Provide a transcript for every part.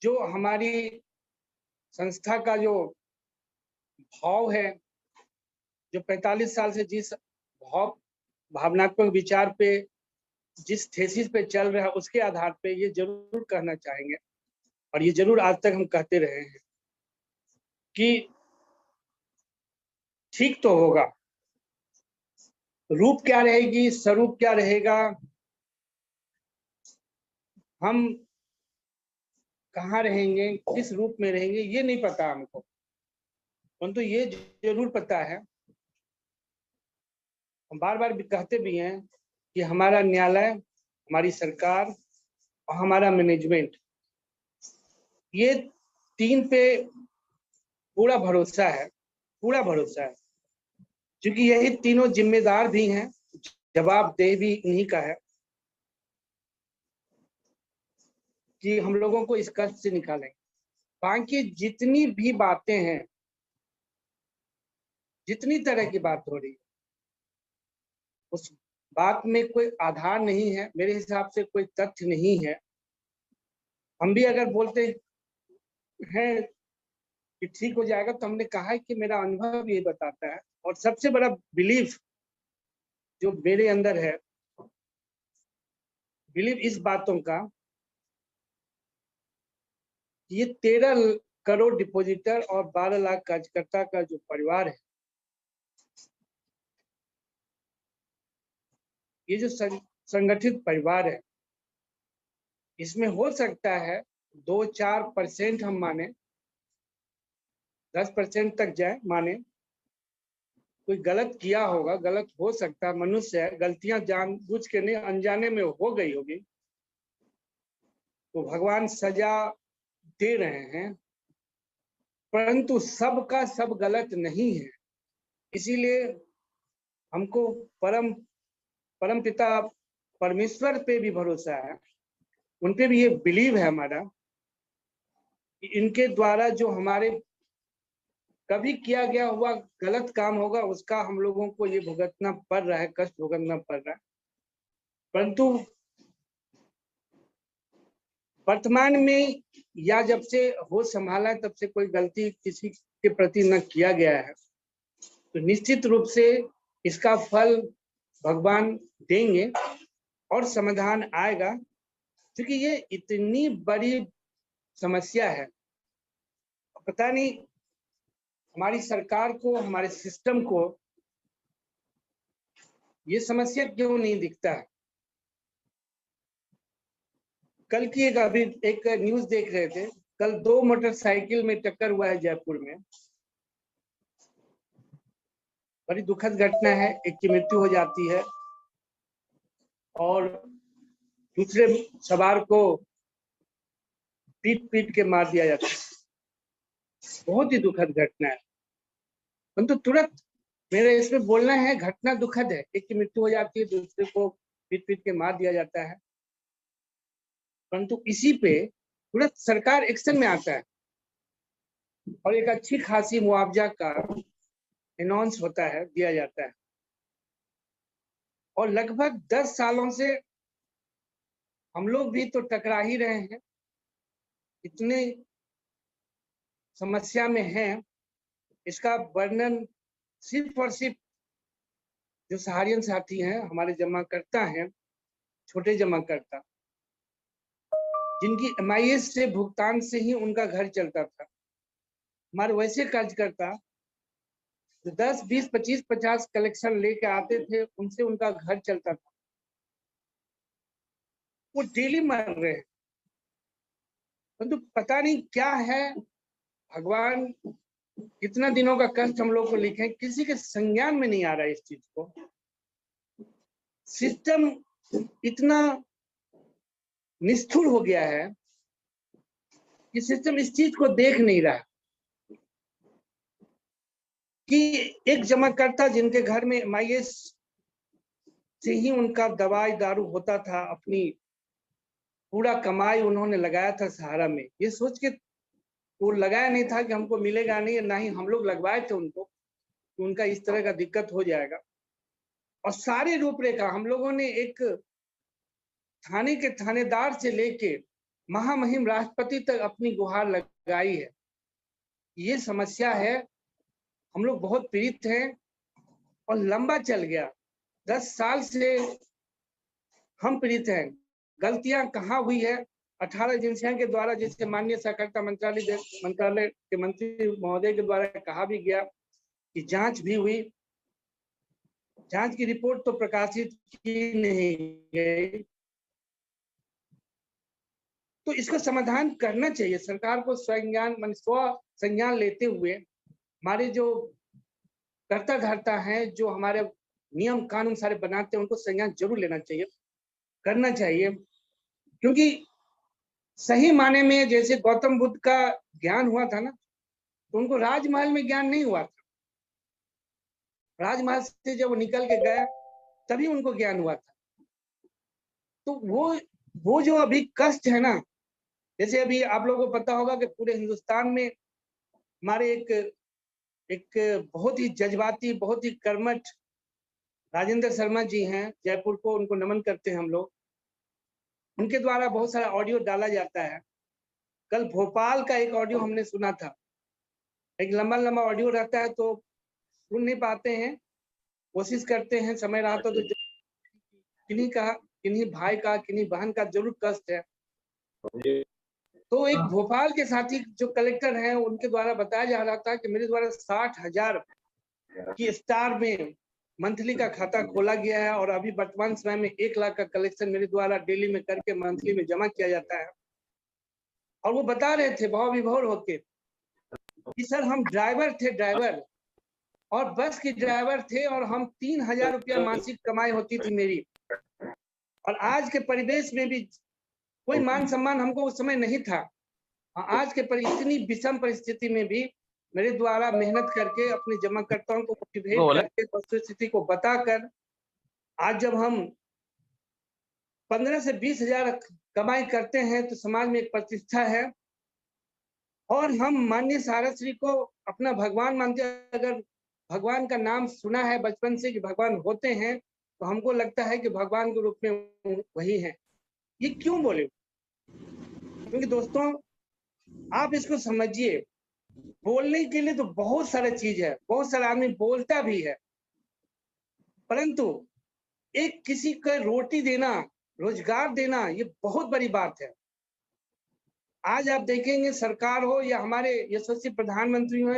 जो हमारी संस्था का जो भाव है, जो 45 साल से जिस भावनात्मक विचार पे, जिस थेसिस पे चल रहा है, उसके आधार पे ये जरूर कहना चाहेंगे, और ये जरूर आज तक हम कहते रहे हैं कि ठीक तो होगा, रूप क्या रहेगी, स्वरूप क्या रहेगा, हम कहाँ रहेंगे, किस रूप में रहेंगे, ये नहीं पता हमको, परंतु ये जरूर पता है, हम बार बार भी कहते भी हैं कि हमारा न्यायालय, हमारी सरकार और हमारा मैनेजमेंट, ये तीन पे पूरा भरोसा है, पूरा भरोसा है, क्योंकि यही तीनों जिम्मेदार भी हैं, जवाबदेह भी इन्हीं का है कि हम लोगों को इस कष्ट से निकालें। बाकी जितनी भी बातें हैं, जितनी तरह की बात हो रही है, उस बात में कोई आधार नहीं है, मेरे हिसाब से कोई तथ्य नहीं है। हम भी अगर बोलते हैं कि ठीक हो जाएगा, तो हमने कहा है कि मेरा अनुभव ये बताता है, और सबसे बड़ा बिलीफ जो मेरे अंदर है, बिलीव इस बातों का, ये 13 करोड़ डिपॉजिटर और 12 लाख कार्यकर्ता का जो परिवार है, ये जो संगठित परिवार है, इसमें हो सकता है 2-4% हम माने, 10% तक जाए माने, कोई गलत किया होगा, गलत हो सकता है, मनुष्य है, गलतियां जानबूझ के नहीं, अनजाने में हो गई होगी, तो भगवान सजा दे रहे हैं, परंतु सबका सब गलत नहीं है। इसीलिए हमको परम पिता परमेश्वर पे भी भरोसा है, उन पे भी ये बिलीव है हमारा कि इनके द्वारा जो हमारे कभी किया गया हुआ गलत काम होगा, उसका हम लोगों को ये भुगतना पड़ रहा है, कष्ट भुगतना पड़ रहा है, परंतु वर्तमान में या जब से होश संभाला है, तब से कोई गलती किसी के प्रति न किया गया है, तो निश्चित रूप से इसका फल भगवान देंगे और समाधान आएगा, क्योंकि ये इतनी बड़ी समस्या है। पता नहीं हमारी सरकार को, हमारे सिस्टम को ये समस्या क्यों नहीं दिखता है। कल की अभी एक न्यूज देख रहे थे, कल 2 मोटरसाइकिल में टक्कर हुआ है जयपुर में, बड़ी दुखद घटना है, एक की मृत्यु हो जाती है और दूसरे सवार को पीट पीट के मार दिया जाता है। बहुत ही दुखद घटना है, परंतु तुरंत मेरा इसमें बोलना है, घटना दुखद है, एक की मृत्यु हो जाती है, दूसरे को पीट पीट के मार दिया जाता है, परंतु इसी पे तुरंत सरकार एक्शन में आता है और एक अच्छी खासी मुआवजा का अनाउंस होता है, दिया जाता है। और लगभग 10 सालों से हम लोग भी तो टकरा ही रहे हैं, इतने समस्या में हैं, इसका वर्णन सिर्फ और सिर्फ जो सहारियन साथी हैं, हमारे जमाकर्ता हैं, छोटे जमाकर्ता, जिनकी MIS से भुगतान से ही उनका घर चलता था, हमारे वैसे कार्यकर्ता जो 10, 20, 25, 50 कलेक्शन लेके आते थे, उनसे उनका घर चलता था, वो डेली मर रहे हैं, परंतु पता नहीं क्या है, भगवान कितना दिनों का कष्ट हम लोग को लिखे, किसी के संज्ञान में नहीं आ रहा है इस चीज को। सिस्टम इतना निष्ठुर हो गया है कि सिस्टम इस चीज को देख नहीं रहा कि एक जमाकर्ता जिनके घर में MIS से ही उनका दवाई दारू होता था, अपनी पूरा कमाई उन्होंने लगाया था सहारा में, ये सोच के वो लगाया नहीं था कि हमको मिलेगा नहीं, ना ही हम लोग लगवाए थे उनको कि उनका इस तरह का दिक्कत हो जाएगा। और सारी रूपरेखा हम लोगों ने, एक थाने के थानेदार से लेके महामहिम राष्ट्रपति तक अपनी गुहार लगाई है। ये समस्या है, हम लोग बहुत पीड़ित हैं और लंबा चल गया। 10 साल से हम पीड़ित हैं। गलतियां कहाँ हुई है? 18 एजेंसियों के द्वारा, जिसे माननीय सहकारिता मंत्रालय के मंत्री महोदय के द्वारा कहा भी गया कि जांच भी हुई, जांच की रिपोर्ट तो प्रकाशित की नहीं गई। तो इसका समाधान करना चाहिए सरकार को। स्व संज्ञान लेते हुए हमारे जो कर्ता धर्ता हैं, जो हमारे नियम कानून सारे बनाते हैं, उनको संज्ञान जरूर लेना चाहिए, करना चाहिए। क्योंकि सही माने में जैसे गौतम बुद्ध का ज्ञान हुआ था ना, तो उनको राजमहल में ज्ञान नहीं हुआ था। राजमहल से जब वो निकल के गए तभी उनको ज्ञान हुआ था। तो वो जो अभी कष्ट है ना, जैसे अभी आप लोगों को पता होगा कि पूरे हिंदुस्तान में हमारे एक बहुत ही जज्बाती, बहुत ही कर्मठ राजेंद्र शर्मा जी हैं, जयपुर को, उनको नमन करते हैं हम लोग। उनके द्वारा बहुत सारा ऑडियो डाला जाता है। कल भोपाल का एक ऑडियो हमने सुना था। एक लंबा लंबा ऑडियो रहता है तो सुन नहीं पाते हैं, कोशिश करते हैं, समय रहा तो किन्हीं भाई का, किन्हीं बहन का जरूर कष्ट है। तो एक भोपाल के साथी जो कलेक्टर हैं, उनके द्वारा बताया जा रहा था कि मेरे द्वारा 60,000 की स्टार में मंथली का खाता खोला गया है और अभी वर्तमान समय में 1 लाख का कलेक्शन मेरे द्वारा डेली में करके मंथली में जमा किया जाता है। और वो बता रहे थे भाव विभोर होके कि सर हम ड्राइवर थे, ड्राइवर और बस की ड्राइवर थे, और हम 3,000 रुपया मासिक कमाई होती थी मेरी। और आज के परिवेश में भी कोई मान सम्मान हमको उस समय नहीं था। आज के इतनी विषम परिस्थिति में भी मेरे द्वारा मेहनत करके अपने जमाकर्ताओं को मोटिवेट करके वस्तुस्थिति को बताकर आज जब हम 15 से 20,000 कमाई करते हैं तो समाज में एक प्रतिष्ठा है। और हम माननीय सारस श्री को अपना भगवान मानते हैं। अगर भगवान का नाम सुना है बचपन से कि भगवान होते हैं, तो हमको लगता है कि भगवान के रूप में वही है। ये क्यों बोले? क्योंकि दोस्तों आप इसको समझिए, बोलने के लिए तो बहुत सारा चीज है, बहुत सारा आदमी बोलता भी है, परंतु एक किसी को रोटी देना, रोजगार देना, ये बहुत बड़ी बात है। आज आप देखेंगे सरकार हो या हमारे यशस्वी प्रधानमंत्री हो,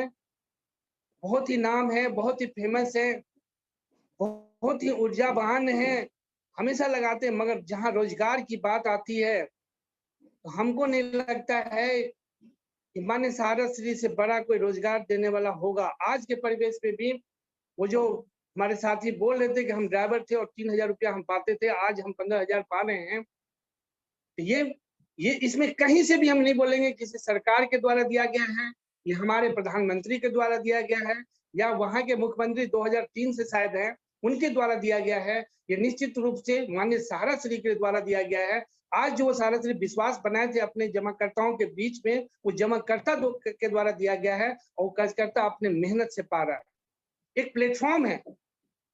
बहुत ही नाम है, बहुत ही फेमस है, बहुत ही ऊर्जावान है, हमेशा लगाते हैं, मगर जहां रोजगार की बात आती है तो हमको नहीं लगता है कि माननीय सारस श्री से बड़ा कोई रोजगार देने वाला होगा। आज के परिवेश में भी वो जो हमारे साथी बोल रहे थे कि हम ड्राइवर थे और 3,000 रुपया हम पाते थे, आज हम 15,000 पा रहे हैं। तो ये इसमें कहीं से भी हम नहीं बोलेंगे किसी सरकार के द्वारा दिया गया है, या हमारे प्रधानमंत्री के द्वारा दिया गया है, या वहां के मुख्यमंत्री 2003 से शायद है उनके द्वारा दिया गया है। ये निश्चित रूप से माननीय सारस श्री के द्वारा दिया गया है। आज जो सारस श्री विश्वास बनाए थे अपने जमाकर्ताओं के बीच में, वो जमाकर्ता के द्वारा दिया गया है और कार्यकर्ता अपने मेहनत से पा रहा है। एक प्लेटफॉर्म है,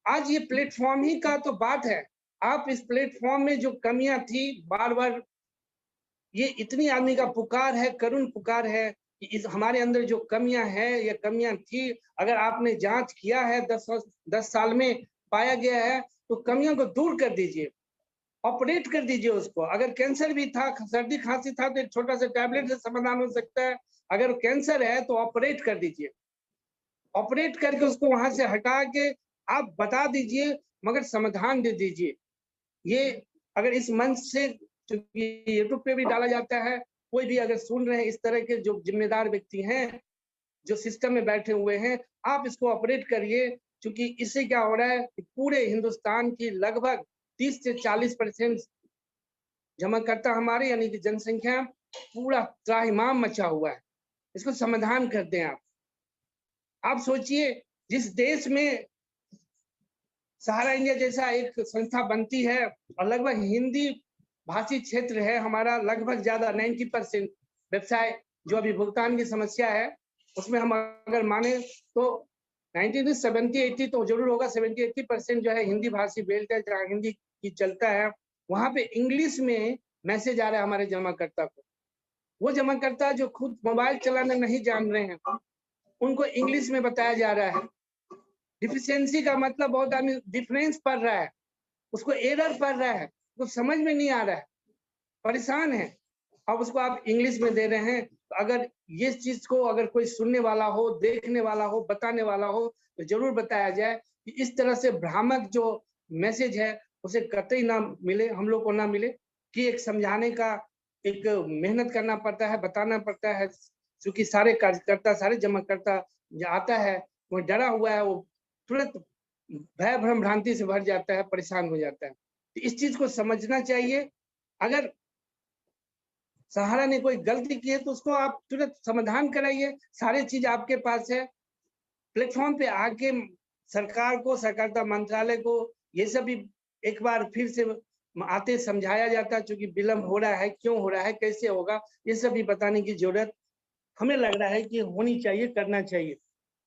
आज ये प्लेटफॉर्म ही का तो बात है। आप इस प्लेटफॉर्म में जो कमियां थी, बार बार ये इतनी आदमी का पुकार है, करुण पुकार है कि इस हमारे अंदर जो कमियां है या कमियां थी, अगर आपने जांच किया है 10 साल में पाया गया है, तो कमियों को दूर कर दीजिए, ऑपरेट कर दीजिए उसको। अगर कैंसर भी था, सर्दी खांसी था, तो एक छोटा सा टैबलेट से समाधान हो सकता है। अगर कैंसर है तो ऑपरेट कर दीजिए, ऑपरेट करके उसको वहां से हटा के आप बता दीजिए, मगर समाधान दे दीजिए। ये अगर इस मंच से, क्योंकि यूट्यूब पे भी डाला जाता है, कोई भी अगर सुन रहे हैं इस तरह के जो जिम्मेदार व्यक्ति हैं, जो सिस्टम में बैठे हुए हैं, आप इसको ऑपरेट करिए। क्योंकि इससे क्या हो रहा है कि पूरे हिंदुस्तान की लगभग 30 से 40% जमाकर्ता हमारे यानी कि जनसंख्या पूरा त्राहिमाम मचा हुआ है। इसको समाधान कर दें आप सोचिए, जिस देश में सहारा इंडिया जैसा एक संस्था बनती है और लगभग हिंदी भाषी क्षेत्र है हमारा, लगभग ज्यादा 90% व्यवसाय जो अभी भुगतान की समस्या है उसमें हम अगर माने तो 70-80 तो जरूर होगा, 70-80% जो है हिंदी भाषी बेल्ट है जहाँ हिंदी की चलता है। वहां पे इंग्लिश में मैसेज आ रहा है हमारे जमाकर्ता को। वो जमाकर्ता जो खुद मोबाइल चलाना नहीं जान रहे हैं, उनको इंग्लिश में बताया जा रहा है। डिफिशियंसी का मतलब बहुत आदमी डिफरेंस पढ़ रहा है, उसको एरर पढ़ रहा है, उसको समझ में नहीं आ रहा है, परेशान है। अब उसको आप इंग्लिश में दे रहे हैं। तो अगर ये चीज को अगर कोई सुनने वाला हो, देखने वाला हो, बताने वाला हो, तो जरूर बताया जाए कि इस तरह से भ्रामक जो मैसेज है उसे कतई ना मिले, हम लोग को ना मिले। कि एक समझाने का एक मेहनत करना पड़ता है, बताना पड़ता है, क्योंकि सारे कार्यकर्ता, सारे जमाकर्ता जो आता है वो डरा हुआ है, वो तुरंत भय भ्रम भ्रांति से भर जाता है, परेशान हो जाता है। तो इस चीज को समझना चाहिए। अगर सहारा ने कोई गलती की है तो उसको आप तुरंत समाधान कराइए, सारी चीज आपके पास है। प्लेटफॉर्म पे आके सरकार को, सहकारिता मंत्रालय को ये सब भी एक बार फिर से आते समझाया जाता है, क्योंकि विलम्ब हो रहा है, क्यों हो रहा है, कैसे होगा, ये सब भी बताने की जरूरत हमें लग रहा है कि होनी चाहिए, करना चाहिए।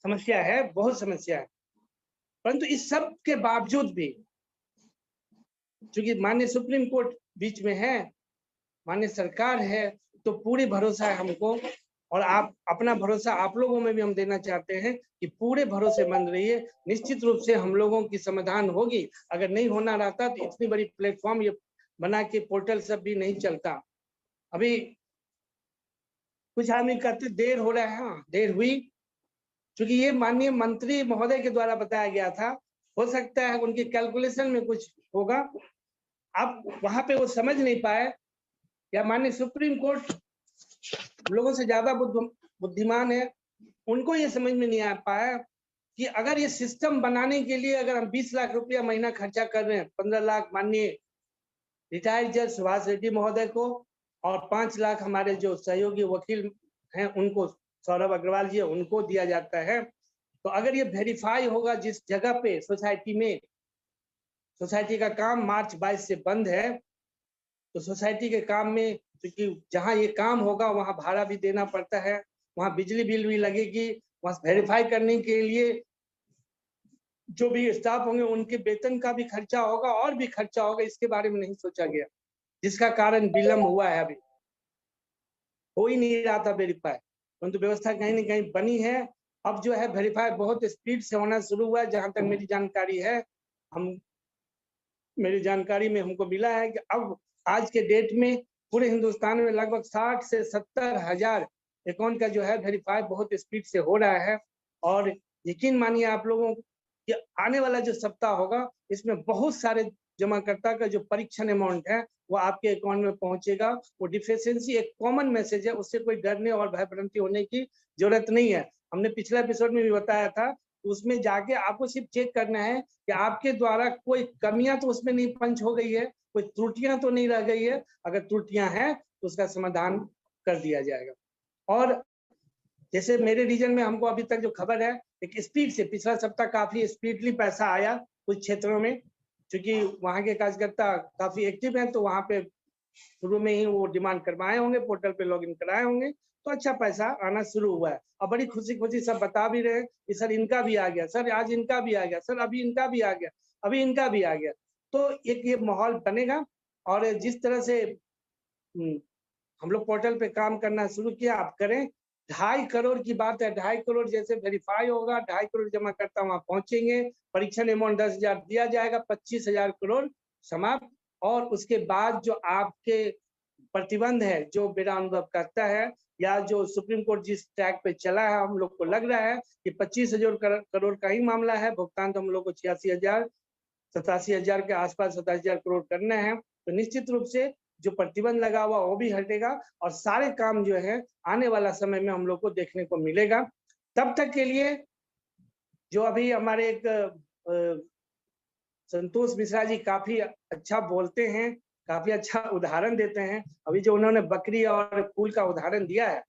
समस्या है, बहुत समस्या है, परंतु इस सब के बावजूद भी चूंकि माननीय सुप्रीम कोर्ट बीच में है, माननीय सरकार है, तो पूरी भरोसा है हमको। और आप अपना भरोसा आप लोगों में भी हम देना चाहते हैं कि पूरे भरोसेमंद रहिए। निश्चित रूप से हम लोगों की समाधान होगी। अगर नहीं होना रहता तो इतनी बड़ी प्लेटफॉर्म ये बना के पोर्टल सब भी नहीं चलता। अभी कुछ आदमी कहते देर हो रहा है, हाँ देर हुई, क्योंकि ये माननीय मंत्री महोदय के द्वारा बताया गया था। हो सकता है उनकी कैलकुलेशन में कुछ होगा, अब वहां पे वो समझ नहीं पाए, या माननीय सुप्रीम कोर्ट लोगों से ज्यादा बुद्धिमान है, उनको ये समझ में नहीं आ पाया कि अगर ये सिस्टम बनाने के लिए अगर हम 20 लाख रुपया महीना खर्चा कर रहे हैं, 15 लाख माननीय रिटायर्ड जज सुभाष रेड्डी महोदय को और 5 लाख हमारे जो सहयोगी वकील हैं उनको, सौरभ अग्रवाल जी उनको दिया जाता है, तो अगर ये वेरीफाई होगा जिस जगह पे सोसाइटी में, सोसाइटी का काम मार्च 22 से बंद है, तो सोसाइटी के काम में क्योंकि जहाँ ये काम होगा वहाँ भाड़ा भी देना पड़ता है, वहाँ बिजली बिल भी लगेगी, वहाँ वेरीफाई करने के लिए जो भी स्टाफ होंगे उनके वेतन का भी खर्चा होगा और भी खर्चा होगा, इसके बारे में नहीं सोचा गया, जिसका कारण विलम्ब हुआ है। अभी हो ही नहीं रहा था वेरीफाई, परंतु व्यवस्था कहीं ना कहीं बनी है। अब जो है वेरीफाई बहुत स्पीड से होना शुरू हुआ है, जहां तक मेरी जानकारी है। मेरी जानकारी में हमको मिला है कि अब आज के डेट में पूरे हिंदुस्तान में लगभग 60 से 70 हजार अकाउंट का जो है वेरीफाई बहुत स्पीड से हो रहा है। और यकीन मानिए आप लोगों कि आने वाला जो सप्ताह होगा इसमें बहुत सारे जमाकर्ता का जो परीक्षण अमाउंट है वो आपके अकाउंट में पहुंचेगा। वो डिफिशियंसी एक कॉमन मैसेज है, उससे कोई डरने और भयभ्रांति होने की जरूरत नहीं है। हमने पिछले एपिसोड में भी बताया था, उसमें जाके आपको सिर्फ चेक करना है कि आपके द्वारा कोई कमियां तो उसमें नहीं पंच हो गई है, कोई त्रुटियां तो नहीं रह गई है। अगर त्रुटियां हैं तो उसका समाधान कर दिया जाएगा। और जैसे मेरे रीजन में हमको अभी तक जो खबर है, एक स्पीड से पिछला सप्ताह काफी स्पीडली पैसा आया कुछ क्षेत्रों में, क्योंकि वहां के कार्यकर्ता काफी एक्टिव हैं, तो वहां पे शुरू में ही वो डिमांड करवाए होंगे, पोर्टल पे लॉगिन कराए होंगे, तो अच्छा पैसा आना शुरू हुआ है। और बड़ी खुशी खुशी सब बता भी रहे हैं कि सर इनका भी आ गया, सर आज इनका भी आ गया, सर अभी इनका भी आ गया, अभी इनका भी आ गया। तो एक ये माहौल बनेगा। और जिस तरह से हम लोग पोर्टल पे काम करना शुरू किया, आप करें। 2.5 करोड़ की बात है, 2.5 करोड़ जैसे वेरीफाई होगा, 2.5 करोड़ जमा करता वहां पहुंचेंगे, परीक्षण अमाउंट 10,000 दिया जाएगा, 25,000 करोड़ समाप्त। और उसके बाद जो आपके प्रतिबंध है, जो मेरा अनुभव करता है या जो सुप्रीम कोर्ट जिस ट्रैक पे चला है, हम लोग को लग रहा है कि 25,000 करोड़ का ही मामला है। भुगतान तो हम लोग को 86,000 87,000 के आसपास 27,000 करोड़ करना है। तो निश्चित रूप से जो प्रतिबंध लगा हुआ वो भी हटेगा और सारे काम जो है आने वाला समय में हम लोग को देखने को मिलेगा। तब तक के लिए जो अभी हमारे एक संतोष मिश्रा जी काफी अच्छा बोलते हैं, काफी अच्छा उदाहरण देते हैं। अभी जो उन्होंने बकरी और फूल का उदाहरण दिया है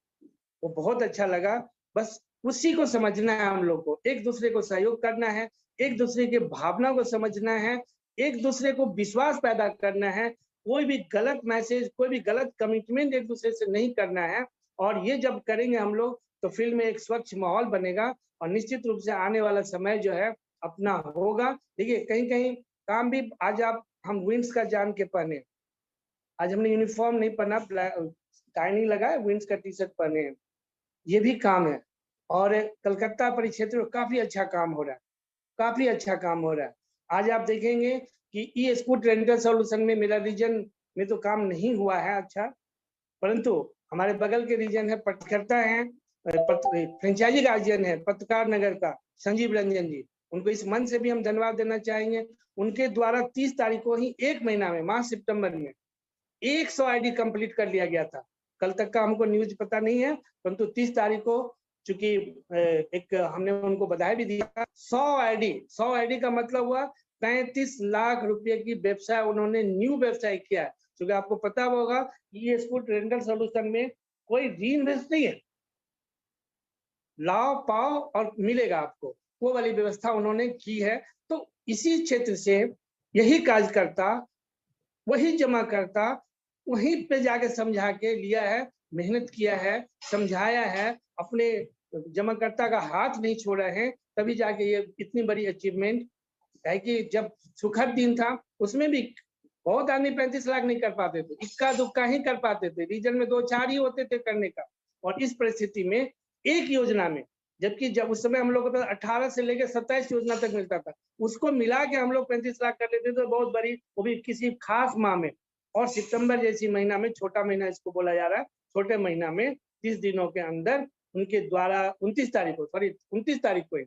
वो बहुत अच्छा लगा। बस उसी को समझना है, हम लोग को एक दूसरे को सहयोग करना है, एक दूसरे के भावना को समझना है, एक दूसरे को विश्वास पैदा करना है। कोई भी गलत मैसेज, कोई भी गलत कमिटमेंट एक दूसरे से नहीं करना है। और ये जब करेंगे हम लोग तो फील्ड में एक स्वच्छ माहौल बनेगा और निश्चित रूप से आने वाला समय जो है अपना होगा। देखिए कहीं कहीं काम भी आज आप हम विंड्स का जान के पहने, आज हमने यूनिफॉर्म नहीं पहना, टाई नहीं लगाया, विंड्स का टी शर्ट पहने हैं, ये भी काम है। और कलकत्ता परिक्षेत्र में काफी अच्छा काम हो रहा है, काफी अच्छा काम हो रहा है। आज आप देखेंगे कि ई स्कूट रेंटल सॉल्यूशन में मेरा रीजन में तो काम नहीं हुआ है अच्छा, परंतु हमारे बगल के रीजन है, पत्रकर्ता है, फ्रेंचाइजी गार्जियन है पत्रकार नगर का संजीव रंजन जी, उनको इस मन से भी हम धन्यवाद देना चाहेंगे। उनके द्वारा 30 तारीख को ही, एक महीना में, मार्च सितंबर में 100 आईडी कंप्लीट कर लिया गया था। कल तक का हमको न्यूज पता नहीं है, परंतु 30 तारीख को चूंकि एक हमने उनको बधाई भी दिया। 100 आईडी का मतलब हुआ 35 लाख रुपए की व्यवसाय उन्होंने न्यू व्यवसाय किया है। क्योंकि आपको पता होगा ये स्कूल रेंटल सॉल्यूशन में कोई रीइन्वेस्ट नहीं है, लाओ पाओ और मिलेगा आपको, वो वाली व्यवस्था उन्होंने की है। तो इसी क्षेत्र से यही कार्यकर्ता, वही जमा करता वहीं पे जाके समझा के लिया है, मेहनत किया है, समझाया है, अपने जमाकर्ता का हाथ नहीं छोड़ा है, तभी जाके ये इतनी बड़ी अचीवमेंट है। कि जब सुखद दिन था उसमें भी बहुत आदमी 35 लाख नहीं कर पाते थे, इक्का दुक्का ही कर पाते थे, रीजन में 2-4 ही होते थे करने का। और इस परिस्थिति में एक योजना में, जबकि जब उस समय हम लोग को 18 से लेकर 27 योजना तक मिलता था, उसको मिला के हम लोग 35 लाख कर लेते तो बहुत बड़ी, वो भी किसी खास माह में। और सितंबर जैसी महीना में, छोटा महीना इसको बोला जा रहा है, छोटे महीना में 30 दिनों के अंदर उनके द्वारा 29 तारीख को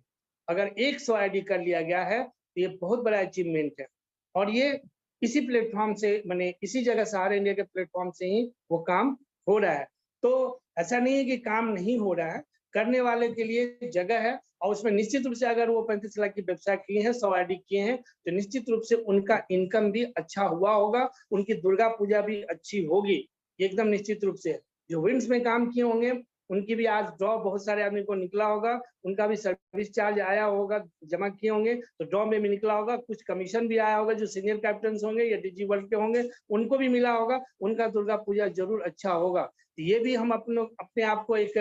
अगर 100 आईडी कर लिया गया है तो ये बहुत बड़ा अचीवमेंट है। और ये इसी प्लेटफॉर्म से, मैंने इसी जगह सहारा इंडिया के प्लेटफॉर्म से ही वो काम हो रहा है। तो ऐसा नहीं है कि काम नहीं हो रहा है, करने वाले के लिए जगह है। और उसमें निश्चित रूप से अगर वो 35 लाख की व्यवसाय किए हैं, 100 आईडी किए हैं, तो निश्चित रूप से उनका इनकम भी अच्छा हुआ होगा, उनकी दुर्गा पूजा भी अच्छी होगी, एकदम निश्चित रूप से। जो विंड्स में काम किए होंगे उनकी भी आज ड्रॉ बहुत सारे आदमी को निकला होगा, उनका भी सर्विस चार्ज आया होगा, जमा किए होंगे तो ड्रॉ में भी निकला होगा, कुछ कमीशन भी आया होगा, जो सीनियर कैप्टन होंगे या डीजी वर्ल्ड के होंगे उनको भी मिला होगा, उनका दुर्गा पूजा जरूर अच्छा होगा। ये भी हम अपने आप को एक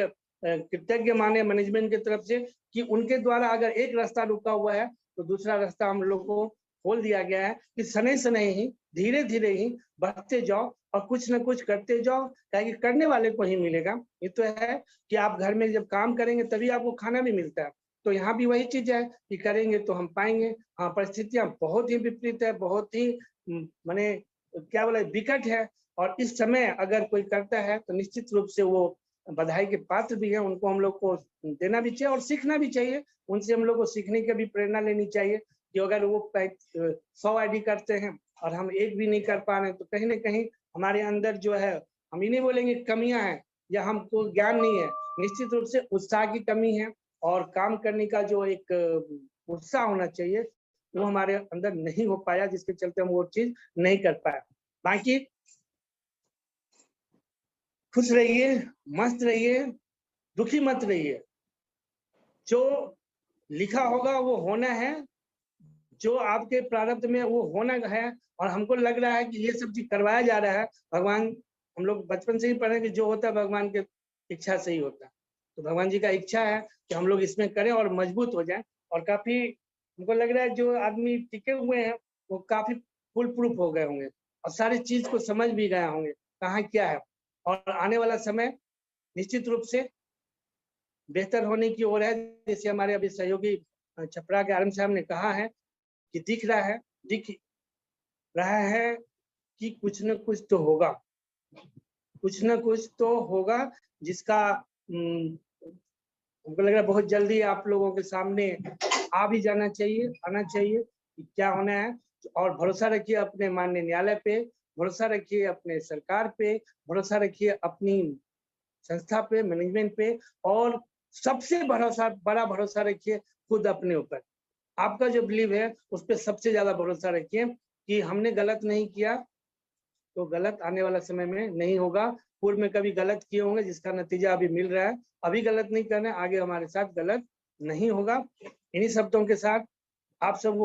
कृतज्ञ माने मैनेजमेंट की तरफ से, कि उनके द्वारा अगर एक रास्ता रुका हुआ है तो दूसरा रास्ता हम लोग को खोल दिया गया है, कि सने सने ही, धीरे धीरे ही बढ़ते जाओ और कुछ न कुछ करते जाओ, ताकि करने वाले को ही मिलेगा। ये तो है कि आप घर में जब काम करेंगे तभी आपको खाना भी मिलता है, तो यहाँ भी वही चीज है कि करेंगे तो हम पाएंगे। हाँ, परिस्थितियां बहुत ही विपरीत है, बहुत ही माने क्या बोले विकट है, और इस समय अगर कोई करता है तो निश्चित रूप से वो बधाई के पात्र भी है, उनको हम लोग को देना भी चाहिए और सीखना भी चाहिए, उनसे हम लोग को सीखने की भी प्रेरणा लेनी चाहिए। कि अगर वो 100 आईडी करते हैं और हम एक भी नहीं कर पा रहे तो कहीं ना कहीं हमारे अंदर जो है, हम ये नहीं बोलेंगे कमियां हैं या हमको ज्ञान नहीं है, निश्चित रूप से उत्साह की कमी है, और काम करने का जो एक उत्साह होना चाहिए वो हमारे अंदर नहीं हो पाया, जिसके चलते हम वो चीज नहीं कर पाए। बाकी खुश रहिए, मस्त रहिए, दुखी मत रहिए, जो लिखा होगा वो होना है, जो आपके प्रारब्ध में वो होना है। और हमको लग रहा है कि ये सब चीज करवाया जा रहा है, भगवान, हम लोग बचपन से ही पढ़े कि जो होता है भगवान के इच्छा से ही होता है, तो भगवान जी का इच्छा है कि हम लोग इसमें करें और मजबूत हो जाएं। और काफी हमको लग रहा है जो आदमी टिके हुए हैं वो काफी फुल प्रूफ हो गए होंगे और सारी चीज को समझ भी गए होंगे कहाँ क्या है, और आने वाला समय निश्चित रूप से बेहतर होने की ओर है। जैसे हमारे अभी सहयोगी छपरा के आरएम साहब ने कहा है कि दिख रहा है कि कुछ न कुछ तो होगा, कुछ न कुछ तो होगा, जिसका हमको लग रहा है बहुत जल्दी आप लोगों के सामने आ भी जाना चाहिए, आना चाहिए कि क्या होना है। और भरोसा रखिए अपने माननीय न्यायालय पे, भरोसा रखिए अपने सरकार पे, भरोसा रखिए अपनी संस्था पे, मैनेजमेंट पे, और सबसे बड़ा भरोसा रखिए खुद अपने ऊपर। आपका जो बिलीव है उस पर सबसे ज्यादा भरोसा रखिए कि हमने गलत नहीं किया तो गलत आने वाला समय में नहीं होगा। पूर्व में कभी गलत किए होंगे जिसका नतीजा अभी मिल रहा है, अभी गलत नहीं करना, आगे हमारे साथ गलत नहीं होगा। इन्हीं शब्दों के साथ आप सबको